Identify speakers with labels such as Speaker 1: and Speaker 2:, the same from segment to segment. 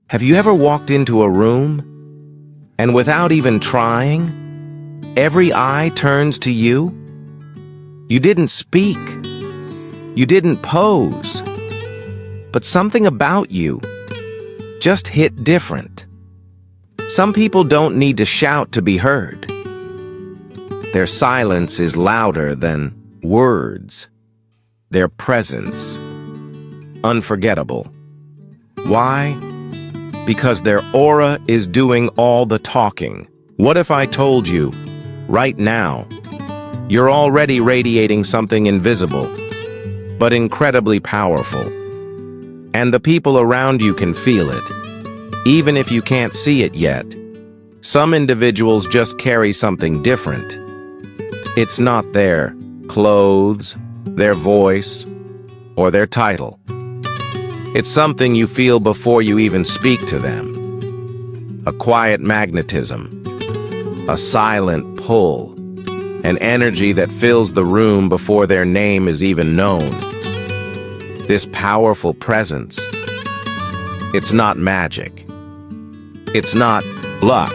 Speaker 1: Have you ever walked into a room and without even trying, every eye turns to you? You didn't speak. You didn't pose. But something about you just hit different. Some people don't need to shout to be heard. Their silence is louder than words. Their presence, unforgettable. Why? Because their aura is doing all the talking. What if I told you, right now, you're already radiating something invisible, but incredibly powerful? And the people around you can feel it, even if you can't see it yet. Some individuals just carry something different. It's not their clothes, their voice, or their title. It's something you feel before you even speak to them. A quiet magnetism, a silent pull, an energy that fills the room before their name is even known. This powerful presence, it's not magic. It's not luck,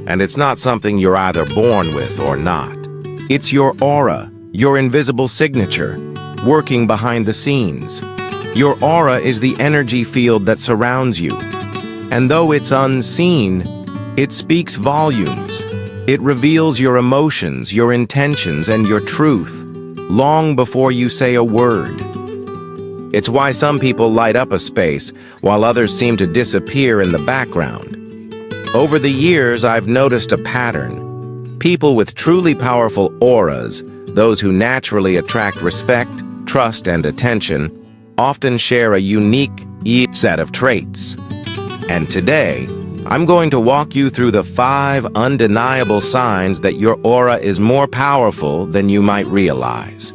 Speaker 1: and it's not something you're either born with or not. It's your aura, your invisible signature, working behind the scenes. Your aura is the energy field that surrounds you. And though it's unseen, it speaks volumes. It reveals your emotions, your intentions, and your truth, long before you say a word. It's why some people light up a space, while others seem to disappear in the background. Over the years, I've noticed a pattern. People with truly powerful auras, those who naturally attract respect, trust, and attention, often share a unique set of traits. And today, I'm going to walk you through the 5 undeniable signs that your aura is more powerful than you might realize.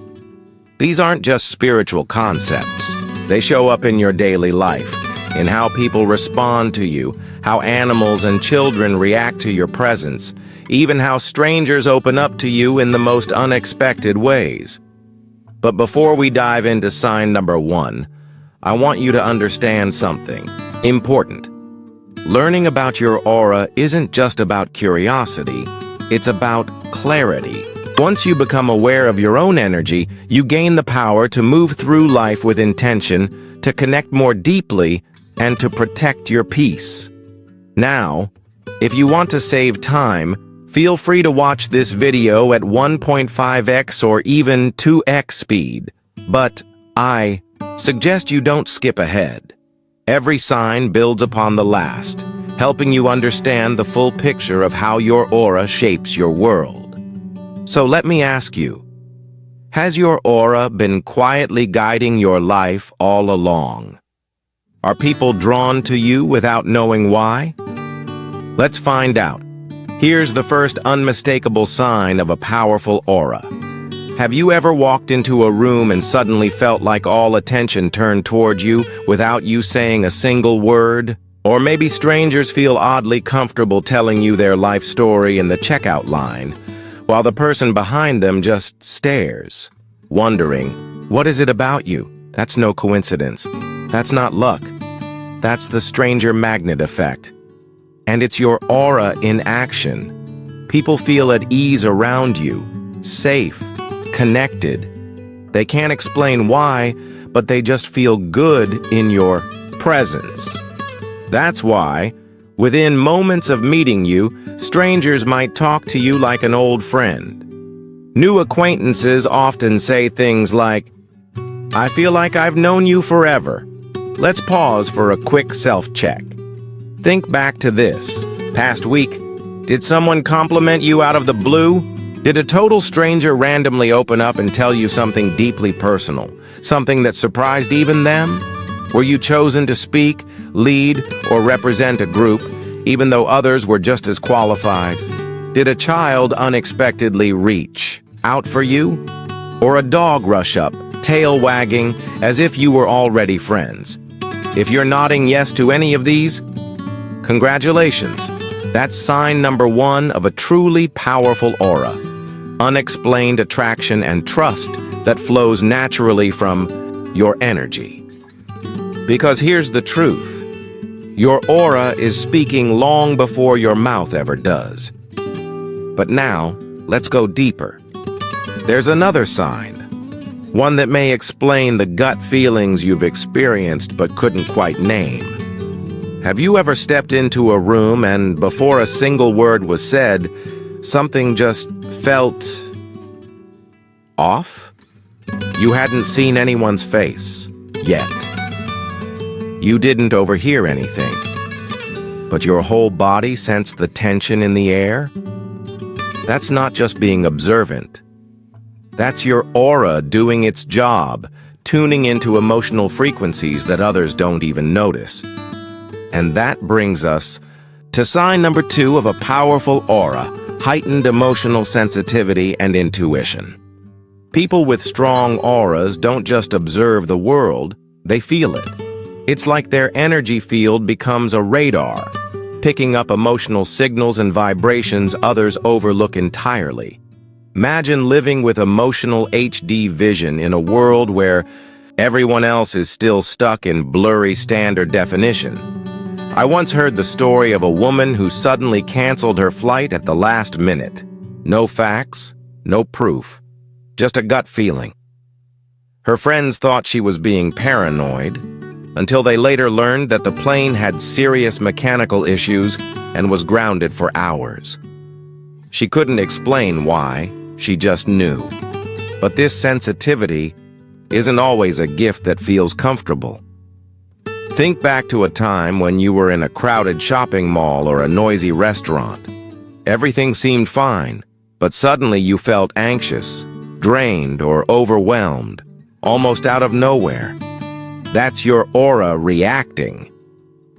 Speaker 1: These aren't just spiritual concepts. They show up in your daily life, in how people respond to you, how animals and children react to your presence, even how strangers open up to you in the most unexpected ways. But before we dive into sign number 1, I want you to understand something important. Learning about your aura isn't just about curiosity, it's about clarity. Once you become aware of your own energy, you gain the power to move through life with intention, to connect more deeply, and to protect your peace. Now, if you want to save time, feel free to watch this video at 1.5x or even 2x speed, but I suggest you don't skip ahead. Every sign builds upon the last, helping you understand the full picture of how your aura shapes your world. So let me ask you, has your aura been quietly guiding your life all along? Are people drawn to you without knowing why? Let's find out. Here's the first unmistakable sign of a powerful aura. Have you ever walked into a room and suddenly felt like all attention turned toward you without you saying a single word? Or maybe strangers feel oddly comfortable telling you their life story in the checkout line, while the person behind them just stares, wondering, what is it about you? That's no coincidence. That's not luck. That's the stranger magnet effect. And it's your aura in action. People feel at ease around you, safe, connected. They can't explain why, but they just feel good in your presence. That's why, within moments of meeting you, strangers might talk to you like an old friend. New acquaintances often say things like, "I feel like I've known you forever." Let's pause for a quick self-check. Think back to this. Past week, did someone compliment you out of the blue? Did a total stranger randomly open up and tell you something deeply personal? Something that surprised even them? Were you chosen to speak, lead, or represent a group, even though others were just as qualified? Did a child unexpectedly reach out for you? Or a dog rush up, tail wagging, as if you were already friends? If you're nodding yes to any of these, congratulations. That's sign number 1 of a truly powerful aura. Unexplained attraction and trust that flows naturally from your energy. Because here's the truth. Your aura is speaking long before your mouth ever does. But now, let's go deeper. There's another sign, one that may explain the gut feelings you've experienced but couldn't quite name. Have you ever stepped into a room and before a single word was said, something just felt off? You hadn't seen anyone's face yet. You didn't overhear anything, but your whole body sensed the tension in the air? That's not just being observant. That's your aura doing its job, tuning into emotional frequencies that others don't even notice. And that brings us to sign number 2 of a powerful aura, heightened emotional sensitivity and intuition. People with strong auras don't just observe the world, they feel it. It's like their energy field becomes a radar, picking up emotional signals and vibrations others overlook entirely. Imagine living with emotional HD vision in a world where everyone else is still stuck in blurry standard definition. I once heard the story of a woman who suddenly canceled her flight at the last minute. No facts, no proof, just a gut feeling. Her friends thought she was being paranoid, until they later learned that the plane had serious mechanical issues and was grounded for hours. She couldn't explain why, she just knew. But this sensitivity isn't always a gift that feels comfortable. Think back to a time when you were in a crowded shopping mall or a noisy restaurant. Everything seemed fine, but suddenly you felt anxious, drained, or overwhelmed, almost out of nowhere. That's your aura reacting.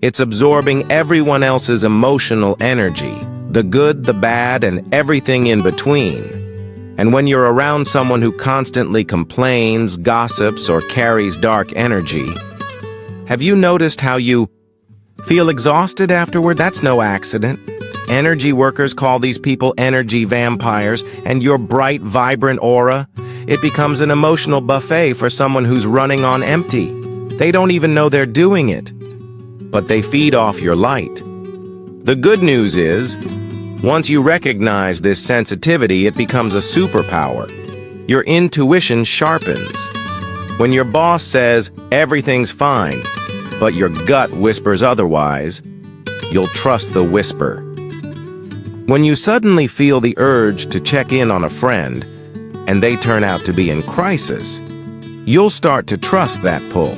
Speaker 1: It's absorbing everyone else's emotional energy, the good, the bad, and everything in between. And when you're around someone who constantly complains, gossips, or carries dark energy, have you noticed how you feel exhausted afterward? That's no accident. Energy workers call these people energy vampires, and your bright, vibrant aura, it becomes an emotional buffet for someone who's running on empty. They don't even know they're doing it, but they feed off your light. The good news is, once you recognize this sensitivity, it becomes a superpower. Your intuition sharpens. When your boss says everything's fine, but your gut whispers otherwise, you'll trust the whisper. When you suddenly feel the urge to check in on a friend, and they turn out to be in crisis, you'll start to trust that pull.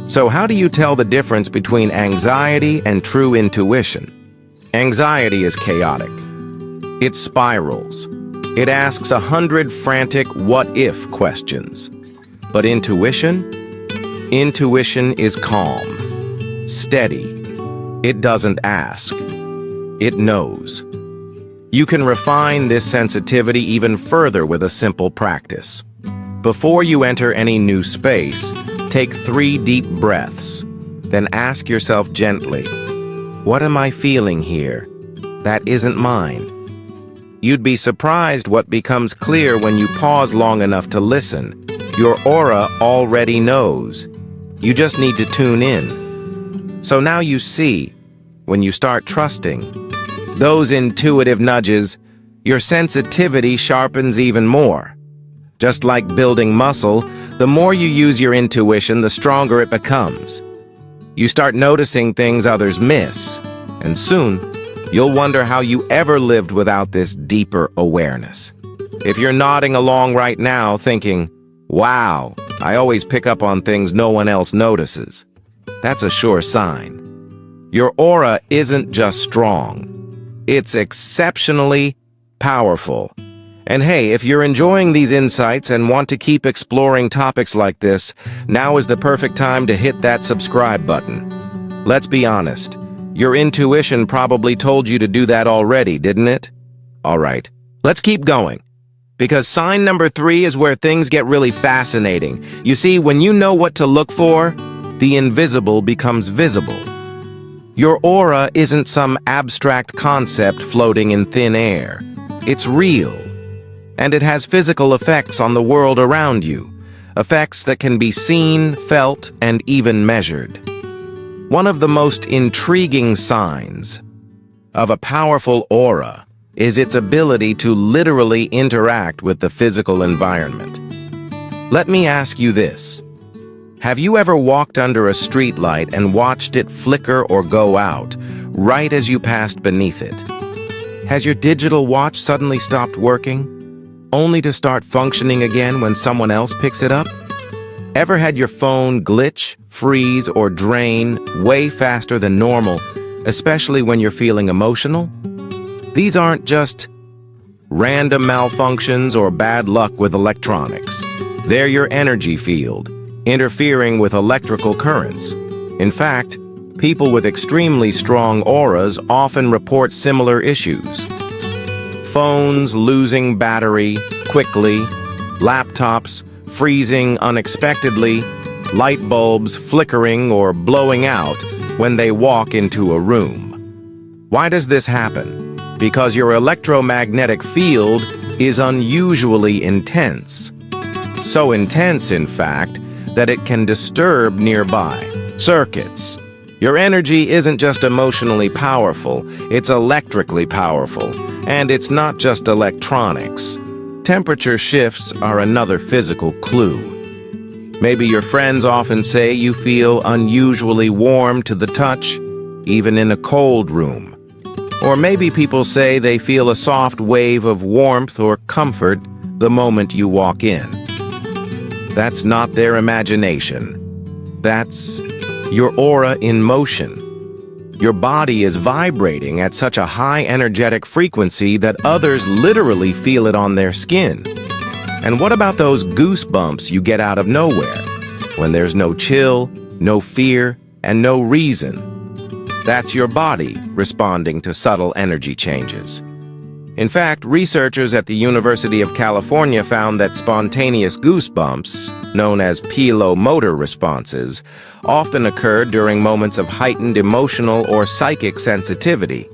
Speaker 1: So how do you tell the difference between anxiety and true intuition? Anxiety is chaotic. It spirals. It asks 100 frantic what-if questions. But intuition? Intuition is calm, steady. It doesn't ask. It knows. You can refine this sensitivity even further with a simple practice. Before you enter any new space, take 3 deep breaths. Then ask yourself gently, what am I feeling here? That isn't mine. You'd be surprised what becomes clear when you pause long enough to listen. Your aura already knows. You just need to tune in. So now you see, when you start trusting those intuitive nudges, your sensitivity sharpens even more. Just like building muscle, the more you use your intuition, the stronger it becomes. You start noticing things others miss, and soon, you'll wonder how you ever lived without this deeper awareness. If you're nodding along right now thinking, wow, I always pick up on things no one else notices, that's a sure sign. Your aura isn't just strong, it's exceptionally powerful. And hey, if you're enjoying these insights and want to keep exploring topics like this, now is the perfect time to hit that subscribe button. Let's be honest, your intuition probably told you to do that already, didn't it? All right, let's keep going. Because sign number 3 is where things get really fascinating. You see, when you know what to look for, the invisible becomes visible. Your aura isn't some abstract concept floating in thin air. It's real. And it has physical effects on the world around you, effects that can be seen, felt, and even measured. One of the most intriguing signs of a powerful aura is its ability to literally interact with the physical environment. Let me ask you this. Have you ever walked under a streetlight and watched it flicker or go out right as you passed beneath it? Has your digital watch suddenly stopped working, only to start functioning again when someone else picks it up? Ever had your phone glitch, freeze, or drain way faster than normal, especially when you're feeling emotional? These aren't just random malfunctions or bad luck with electronics. They're your energy field, interfering with electrical currents. In fact, people with extremely strong auras often report similar issues. Phones losing battery quickly, laptops freezing unexpectedly, light bulbs flickering or blowing out when they walk into a room. Why does this happen? Because your electromagnetic field is unusually intense. So intense, in fact, that it can disturb nearby circuits. Your energy isn't just emotionally powerful, it's electrically powerful. And it's not just electronics. Temperature shifts are another physical clue. Maybe your friends often say you feel unusually warm to the touch, even in a cold room. Or maybe people say they feel a soft wave of warmth or comfort the moment you walk in. That's not their imagination. That's your aura in motion. Your body is vibrating at such a high energetic frequency that others literally feel it on their skin. And what about those goosebumps you get out of nowhere, when there's no chill, no fear, and no reason? That's your body responding to subtle energy changes. In fact, researchers at the University of California found that spontaneous goosebumps, known as pilomotor responses, often occur during moments of heightened emotional or psychic sensitivity.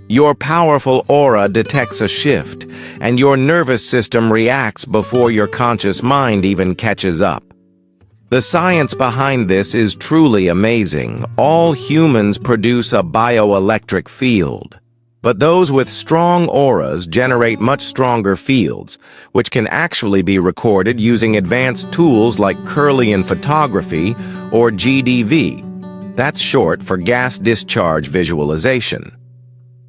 Speaker 1: Your powerful aura detects a shift, and your nervous system reacts before your conscious mind even catches up. The science behind this is truly amazing. All humans produce a bioelectric field. But those with strong auras generate much stronger fields, which can actually be recorded using advanced tools like Kirlian photography or GDV. That's short for gas discharge visualization.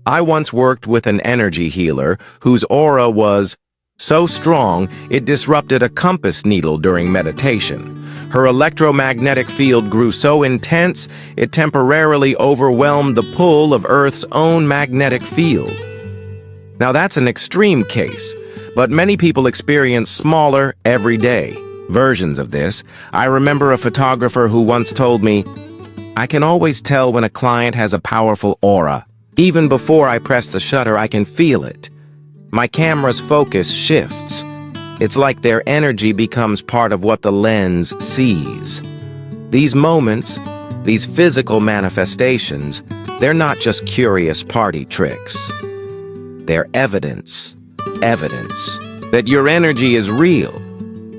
Speaker 1: I once worked with an energy healer whose aura was so strong it disrupted a compass needle during meditation. Her electromagnetic field grew so intense, it temporarily overwhelmed the pull of Earth's own magnetic field. Now that's an extreme case, but many people experience smaller, everyday versions of this. I remember a photographer who once told me, "I can always tell when a client has a powerful aura. Even before I press the shutter, I can feel it. My camera's focus shifts. It's like their energy becomes part of what the lens sees." These moments, these physical manifestations, they're not just curious party tricks. They're evidence that your energy is real,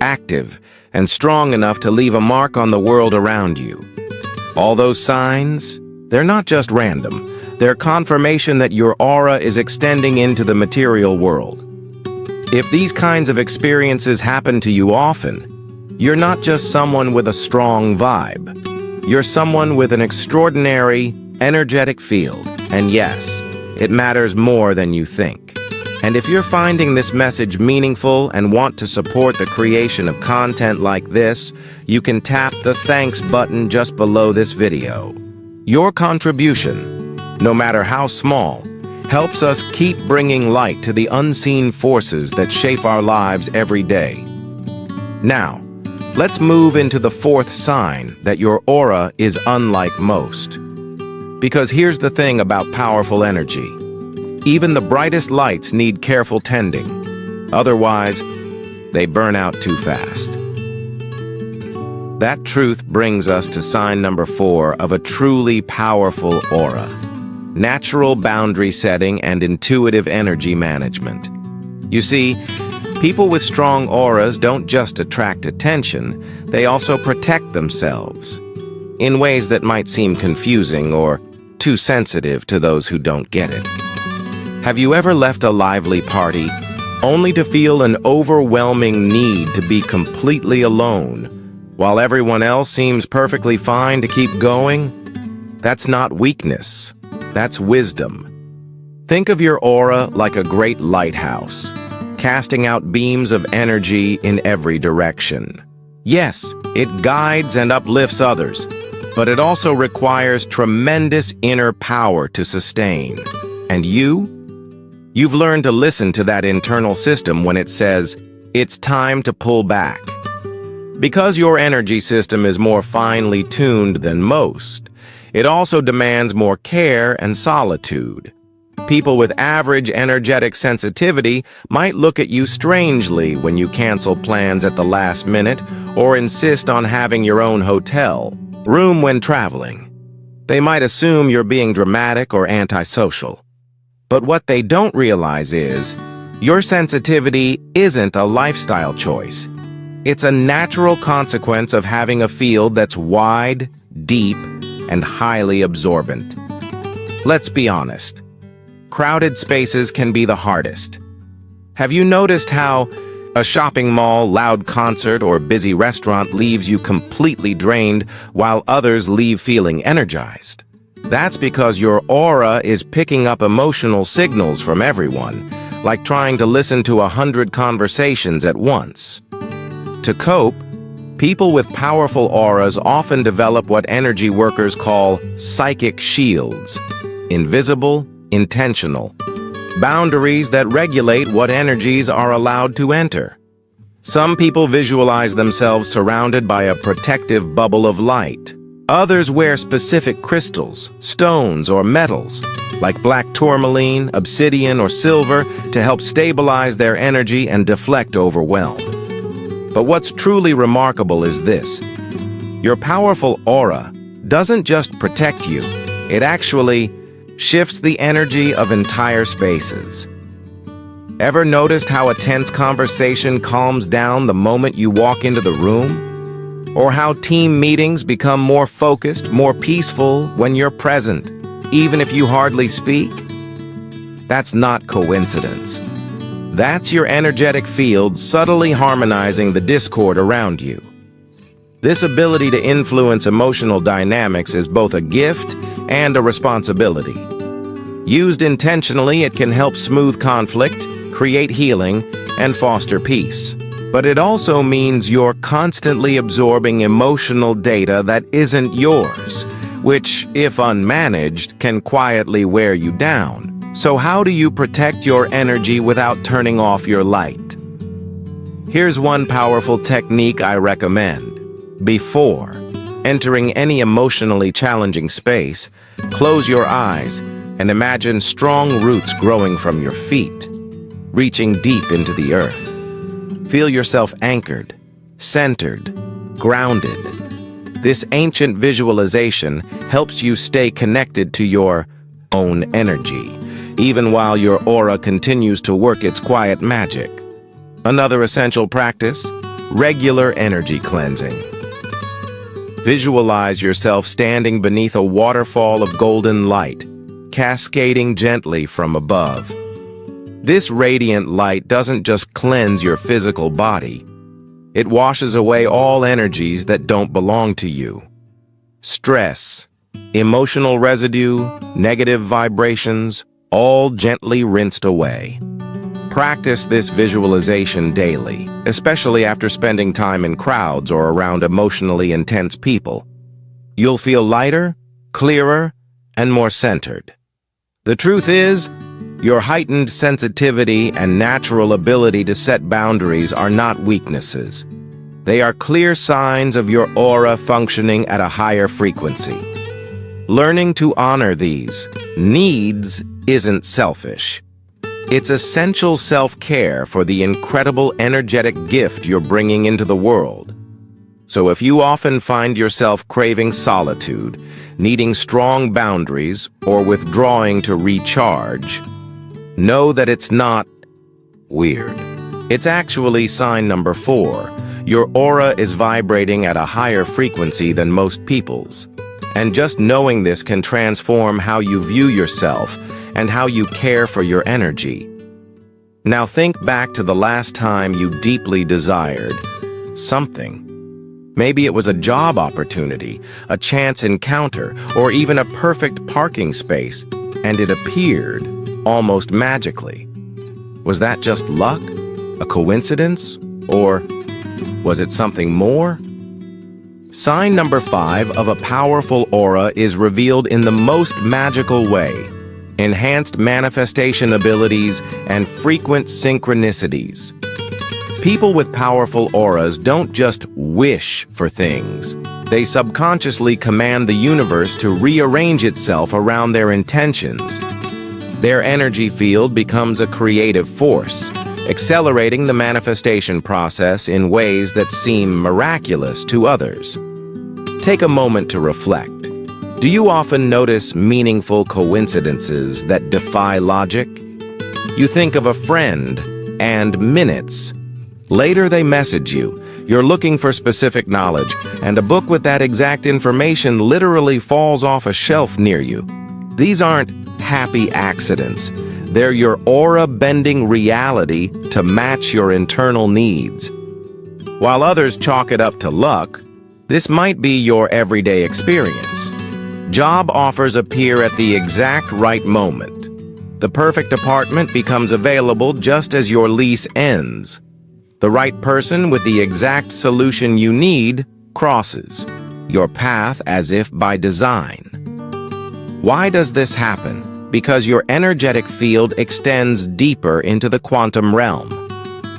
Speaker 1: active, and strong enough to leave a mark on the world around you. All those signs, they're not just random. They're confirmation that your aura is extending into the material world. If these kinds of experiences happen to you often, you're not just someone with a strong vibe. You're someone with an extraordinary, energetic field. And yes, it matters more than you think. And if you're finding this message meaningful and want to support the creation of content like this, you can tap the thanks button just below this video. Your contribution, no matter how small, helps us keep bringing light to the unseen forces that shape our lives every day. Now, let's move into the fourth sign that your aura is unlike most. Because here's the thing about powerful energy. Even the brightest lights need careful tending. Otherwise, they burn out too fast. That truth brings us to sign number 4 of a truly powerful aura: natural boundary setting and intuitive energy management. You see, people with strong auras don't just attract attention, they also protect themselves. in ways that might seem confusing or too sensitive to those who don't get it. Have you ever left a lively party only to feel an overwhelming need to be completely alone, while everyone else seems perfectly fine to keep going? That's not weakness, that's wisdom. Think of your aura like a great lighthouse, casting out beams of energy in every direction. Yes, it guides and uplifts others, but it also requires tremendous inner power to sustain. And you've learned to listen to that internal system when it says, it's time to pull back. Because your energy system is more finely tuned than most, it also demands more care and solitude. People with average energetic sensitivity might look at you strangely when you cancel plans at the last minute or insist on having your own hotel room when traveling. They might assume you're being dramatic or antisocial. But what they don't realize is, your sensitivity isn't a lifestyle choice. It's a natural consequence of having a field that's wide, deep, and highly absorbent. Let's be honest. Crowded spaces can be the hardest. Have you noticed how a shopping mall, loud concert, or busy restaurant leaves you completely drained while others leave feeling energized? That's because your aura is picking up emotional signals from everyone, like trying to listen to 100 conversations at once. To cope, people with powerful auras often develop what energy workers call psychic shields, invisible, intentional, boundaries that regulate what energies are allowed to enter. Some people visualize themselves surrounded by a protective bubble of light. Others wear specific crystals, stones, or metals, like black tourmaline, obsidian, or silver, to help stabilize their energy and deflect overwhelm. But what's truly remarkable is this. Your powerful aura doesn't just protect you, it actually shifts the energy of entire spaces. Ever noticed how a tense conversation calms down the moment you walk into the room? Or how team meetings become more focused, more peaceful when you're present, even if you hardly speak? That's not coincidence. That's your energetic field subtly harmonizing the discord around you. This ability to influence emotional dynamics is both a gift and a responsibility. Used intentionally, it can help smooth conflict, create healing, and foster peace. But it also means you're constantly absorbing emotional data that isn't yours, which, if unmanaged, can quietly wear you down. So how do you protect your energy without turning off your light? Here's one powerful technique I recommend. Before entering any emotionally challenging space, close your eyes and imagine strong roots growing from your feet, reaching deep into the earth. Feel yourself anchored, centered, grounded. This ancient visualization helps you stay connected to your own energy, even while your aura continues to work its quiet magic. Another essential practice, regular energy cleansing. Visualize yourself standing beneath a waterfall of golden light, cascading gently from above. This radiant light doesn't just cleanse your physical body. It washes away all energies that don't belong to you. Stress, emotional residue, negative vibrations, all gently rinsed away. Practice this visualization daily, especially after spending time in crowds or around emotionally intense people. You'll feel lighter, clearer, and more centered. The truth is, your heightened sensitivity and natural ability to set boundaries are not weaknesses. They are clear signs of your aura functioning at a higher frequency. Learning to honor these needs isn't selfish. It's essential self-care for the incredible energetic gift you're bringing into the world. So if you often find yourself craving solitude, needing strong boundaries, or withdrawing to recharge, know that it's not weird. It's actually sign number 4. Your aura is vibrating at a higher frequency than most people's. And just knowing this can transform how you view yourself and how you care for your energy. Now think back to the last time you deeply desired something. Maybe it was a job opportunity, a chance encounter, or even a perfect parking space, and it appeared almost magically. Was that just luck? A coincidence? Or was it something more? Sign number 5 of a powerful aura is revealed in the most magical way: enhanced manifestation abilities and frequent synchronicities. People with powerful auras don't just wish for things. They subconsciously command the universe to rearrange itself around their intentions. Their energy field becomes a creative force, accelerating the manifestation process in ways that seem miraculous to others. Take a moment to reflect. Do you often notice meaningful coincidences that defy logic? You think of a friend, and minutes later they message you. You're looking for specific knowledge, and a book with that exact information literally falls off a shelf near you. These aren't happy accidents. They're your aura-bending reality to match your internal needs. While others chalk it up to luck, this might be your everyday experience. Job offers appear at the exact right moment. The perfect apartment becomes available just as your lease ends. The right person with the exact solution you need crosses your path as if by design. Why does this happen? Because your energetic field extends deeper into the quantum realm,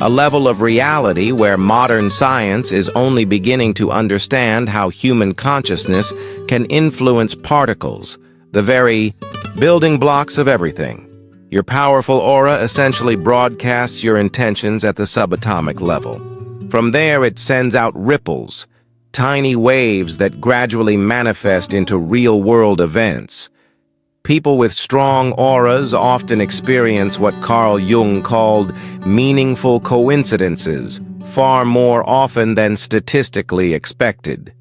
Speaker 1: a level of reality where modern science is only beginning to understand how human consciousness can influence particles, the very building blocks of everything. Your powerful aura essentially broadcasts your intentions at the subatomic level. From there, it sends out ripples, tiny waves that gradually manifest into real-world events. People with strong auras often experience what Carl Jung called meaningful coincidences, far more often than statistically expected.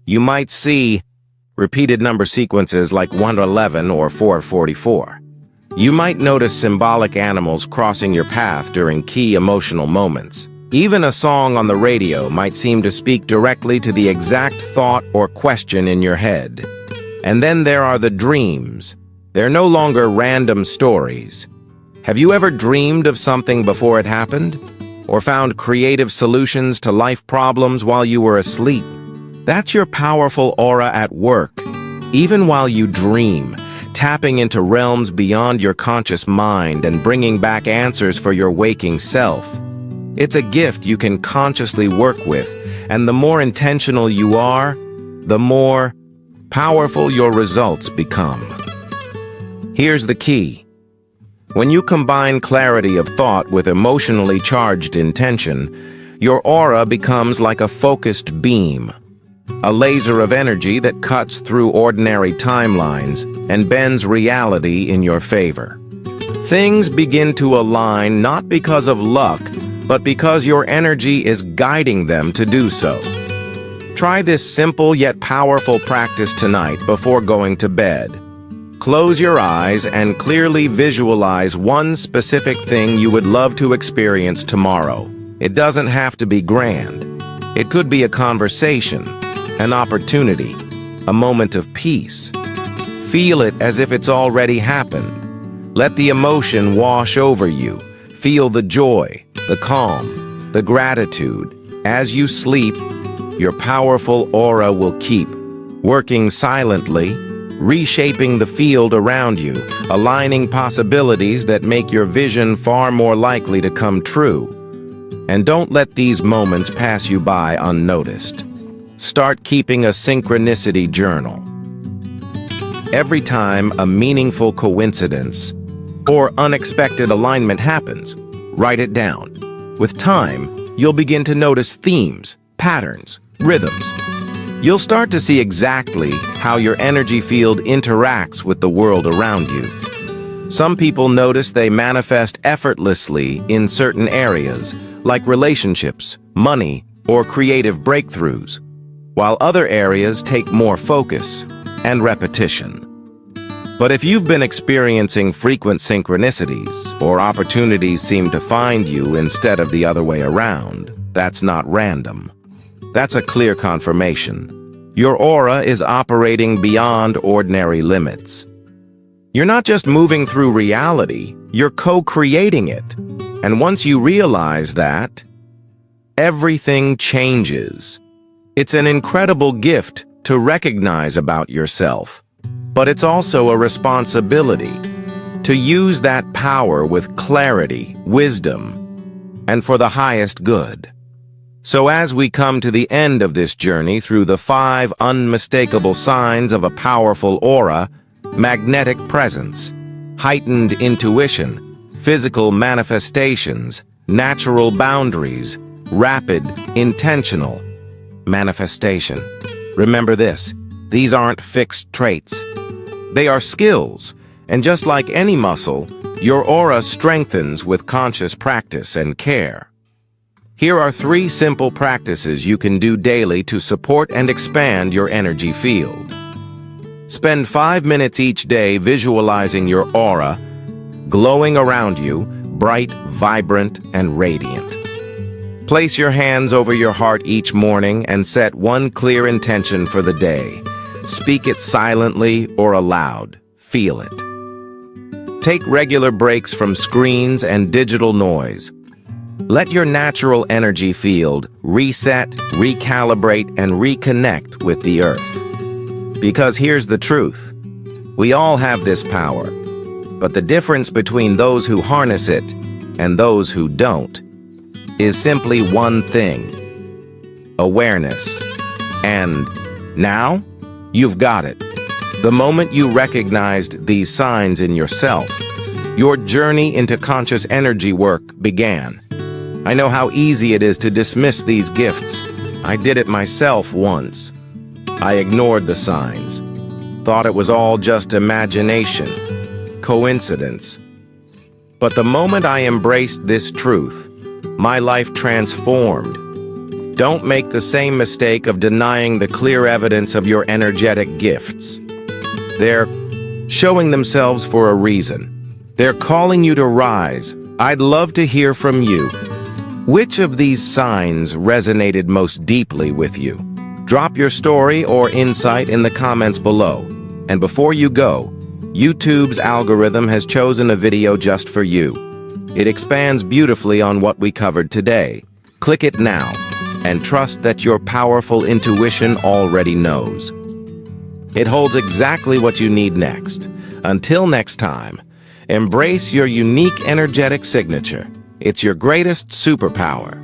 Speaker 1: You might see repeated number sequences like 111 or 444. You might notice symbolic animals crossing your path during key emotional moments. Even a song on the radio might seem to speak directly to the exact thought or question in your head. And then there are the dreams. They're no longer random stories. Have you ever dreamed of something before it happened? Or found creative solutions to life problems while you were asleep? That's your powerful aura at work. Even while you dream, tapping into realms beyond your conscious mind and bringing back answers for your waking self. It's a gift you can consciously work with, and the more intentional you are, the more powerful your results become. Here's the key. When you combine clarity of thought with emotionally charged intention, your aura becomes like a focused beam, a laser of energy that cuts through ordinary timelines and bends reality in your favor. Things begin to align not because of luck, but because your energy is guiding them to do so. Try this simple yet powerful practice tonight before going to bed. Close your eyes and clearly visualize one specific thing you would love to experience tomorrow. It doesn't have to be grand. It could be a conversation, an opportunity, a moment of peace. Feel it as if it's already happened. Let the emotion wash over you. Feel the joy, the calm, the gratitude. As you sleep, your powerful aura will keep working silently, reshaping the field around you, aligning possibilities that make your vision far more likely to come true. And don't let these moments pass you by unnoticed. Start keeping a synchronicity journal. Every time a meaningful coincidence or unexpected alignment happens, write it down. With time, you'll begin to notice themes, patterns, rhythms. You'll start to see exactly how your energy field interacts with the world around you. Some people notice they manifest effortlessly in certain areas, like relationships, money, or creative breakthroughs, while other areas take more focus and repetition. But if you've been experiencing frequent synchronicities or opportunities seem to find you instead of the other way around, that's not random. That's a clear confirmation. Your aura is operating beyond ordinary limits. You're not just moving through reality, you're co-creating it. And once you realize that, everything changes. It's an incredible gift to recognize about yourself, but it's also a responsibility to use that power with clarity, wisdom, and for the highest good. So as we come to the end of this journey through the 5 unmistakable signs of a powerful aura, magnetic presence, heightened intuition, physical manifestations, natural boundaries, rapid, intentional manifestation. Remember this, these aren't fixed traits. They are skills, and just like any muscle, your aura strengthens with conscious practice and care. Here are 3 simple practices you can do daily to support and expand your energy field. Spend 5 minutes each day visualizing your aura, glowing around you, bright, vibrant, and radiant. Place your hands over your heart each morning and set one clear intention for the day. Speak it silently or aloud. Feel it. Take regular breaks from screens and digital noise. Let your natural energy field reset, recalibrate, and reconnect with the earth. Because here's the truth. We all have this power, but the difference between those who harness it and those who don't is simply one thing: awareness. And now, you've got it. The moment you recognized these signs in yourself, your journey into conscious energy work began. I know how easy it is to dismiss these gifts. I did it myself once. I ignored the signs, thought it was all just imagination, coincidence. But the moment I embraced this truth, my life transformed. Don't make the same mistake of denying the clear evidence of your energetic gifts. They're showing themselves for a reason. They're calling you to rise. I'd love to hear from you. Which of these signs resonated most deeply with you? Drop your story or insight in the comments below. And before you go, YouTube's algorithm has chosen a video just for you. It expands beautifully on what we covered today. Click it now, and trust that your powerful intuition already knows. It holds exactly what you need next. Until next time, embrace your unique energetic signature. It's your greatest superpower.